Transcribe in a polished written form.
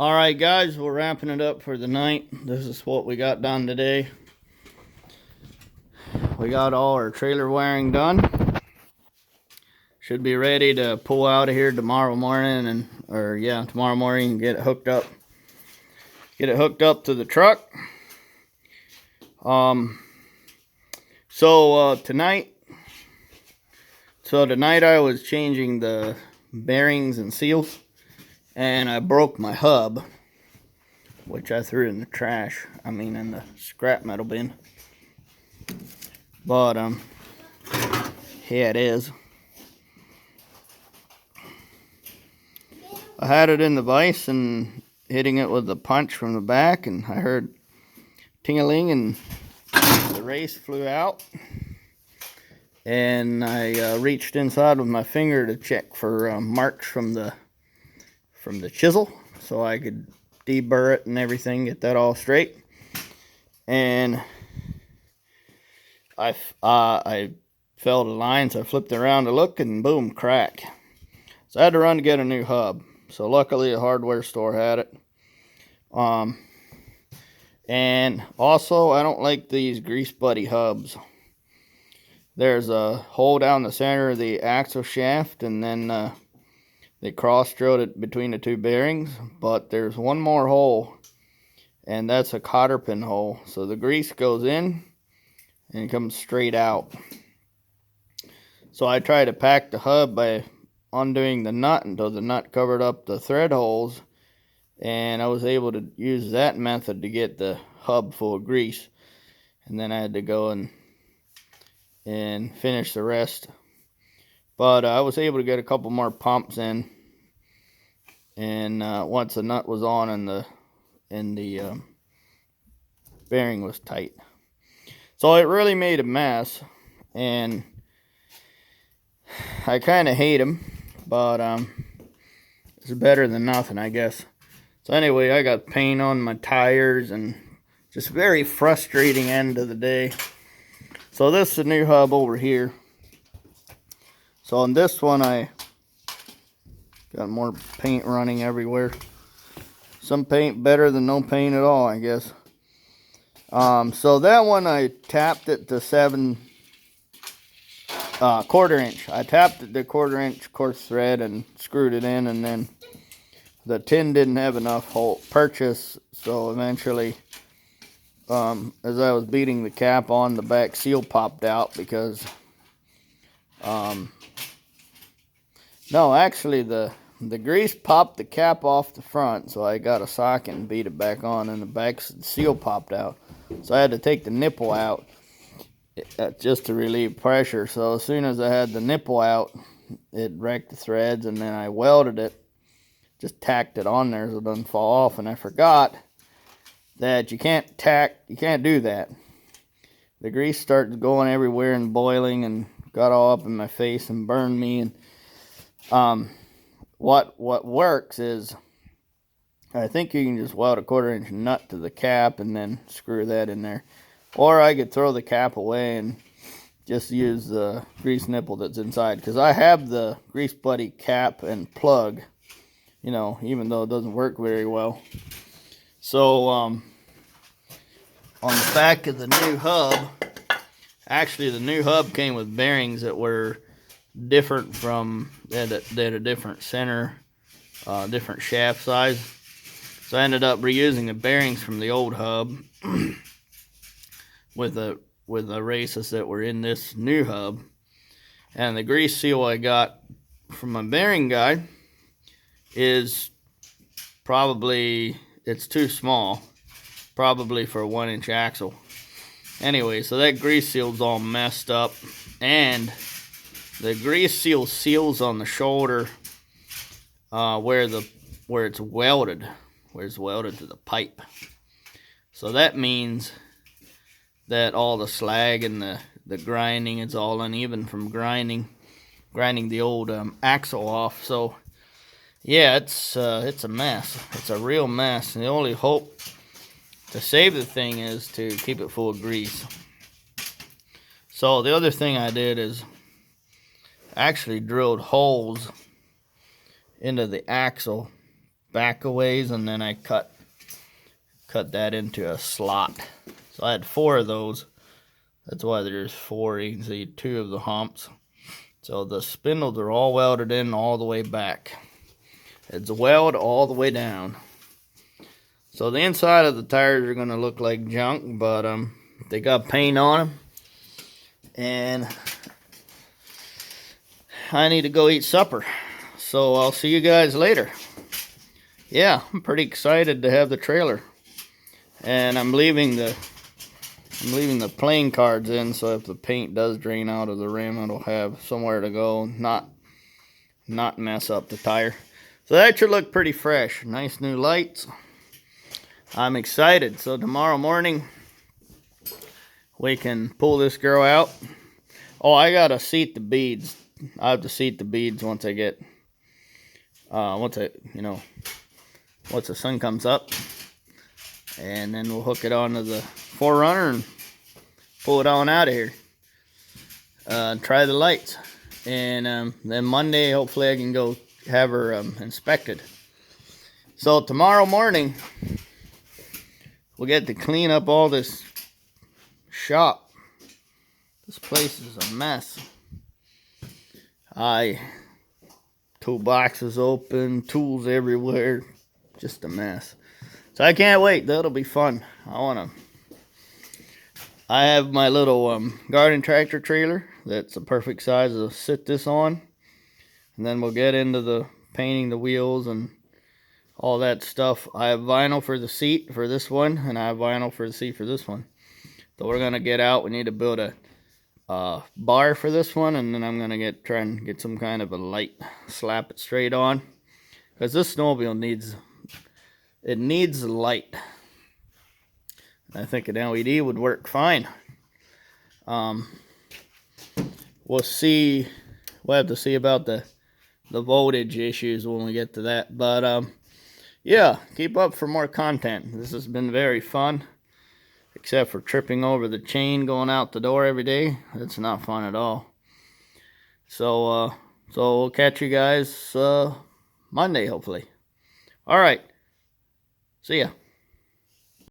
All right, guys, we're wrapping it up for the night. This is what we got done today. We got all our trailer wiring done. Should be ready to pull out of here tomorrow morning, tomorrow morning and get it hooked up. Get it hooked up to the truck. Tonight I was changing the bearings and seals, and I broke my hub, which I threw in the trash. In the scrap metal bin. But here it is. I had it in the vise and hitting it with a punch from the back, and I heard ting-a-ling, and the race flew out. And I reached inside with my finger to check for marks from the chisel, so I could deburr it and everything, get that all straight. And I felt the lines. I flipped around to look, and boom, crack. So I had to run to get a new hub. So luckily, a hardware store had it. And also, I don't like these grease buddy hubs. There's a hole down the center of the axle shaft, and then they cross-drilled it between the two bearings. But there's one more hole, and that's a cotter pin hole. So the grease goes in and comes straight out. So I tried to pack the hub by undoing the nut until the nut covered up the thread holes, and I was able to use that method to get the hub full of grease. And then I had to go and finish the rest. But I was able to get a couple more pumps in, and once the nut was on and the bearing was tight. So it really made a mess, and I kind of hate them, but it's better than nothing, I guess. So anyway, I got paint on my tires, and just very frustrating end of the day. So this is the new hub over here. So on this one, I got more paint running everywhere. Some paint better than no paint at all, I guess. So that one I tapped it to 7 1/4 inch. I tapped it to 1/4 inch coarse thread and screwed it in, and then the tin didn't have enough purchase, so eventually, as I was beating the cap on, the back seal popped out because, no, actually the grease popped the cap off the front, so I got a socket and beat it back on, and the back seal popped out. So I had to take the nipple out just to relieve pressure. So as soon as I had the nipple out, it wrecked the threads, and then I welded it, just tacked it on there so it doesn't fall off. And I forgot that you can't do that. The grease started going everywhere and boiling, and got all up in my face and burned me. And what works is, I think you can just weld a 1/4 inch nut to the cap and then screw that in there. Or I could throw the cap away and just use the grease nipple that's inside. Because I have the Grease Buddy cap and plug, even though it doesn't work very well. So, on the back of the new hub, actually the new hub came with bearings that were different from, that had a different center, different shaft size. So I ended up reusing the bearings from the old hub with the races that were in this new hub. And the grease seal I got from my bearing guy is probably, it's too small, probably for a 1-inch axle. Anyway, so that grease seal's all messed up, and the grease seal seals on the shoulder where it's welded to the pipe. So that means that all the slag and the grinding is all uneven from grinding the old axle off. So yeah, it's a mess. It's a real mess. And the only hope to save the thing is to keep it full of grease. So the other thing I did is actually drilled holes into the axle back a ways, and then I cut that into a slot. So I had 4 of those. That's why there's 4. You can see 2 of the humps. So the spindles are all welded in all the way back. It's welded all the way down. So the inside of the tires are going to look like junk, but they got paint on them. And I need to go eat supper. So I'll see you guys later. Yeah, I'm pretty excited to have the trailer. And I'm leaving the playing cards in, so if the paint does drain out of the rim, it'll have somewhere to go, not mess up the tire. So that should look pretty fresh. Nice new lights. I'm excited. So tomorrow morning we can pull this girl out. Oh, I gotta seat the beads. I have to seat the beads once I get once the sun comes up, and then we'll hook it onto the 4Runner and pull it on out of here. Try the lights, and then Monday hopefully I can go have her inspected. So tomorrow morning we'll get to clean up all this shop. This place is a mess. Toolboxes open, tools everywhere, just a mess. So I can't wait. That'll be fun. I have my little garden tractor trailer that's the perfect size to sit this on, and then we'll get into the painting the wheels and all that stuff. I have vinyl for the seat for this one, and I have vinyl for the seat for this one. So we're gonna get out. We need to build a bar for this one, and then I'm gonna try and get some kind of a light, slap it straight on, because this snowmobile needs light. I think an LED would work fine. We'll see. We'll have to see about the voltage issues when we get to that. But yeah, keep up for more content. This has been very fun, except for tripping over the chain going out the door every day. It's not fun at all. So we'll catch you guys Monday, hopefully. All right. See ya.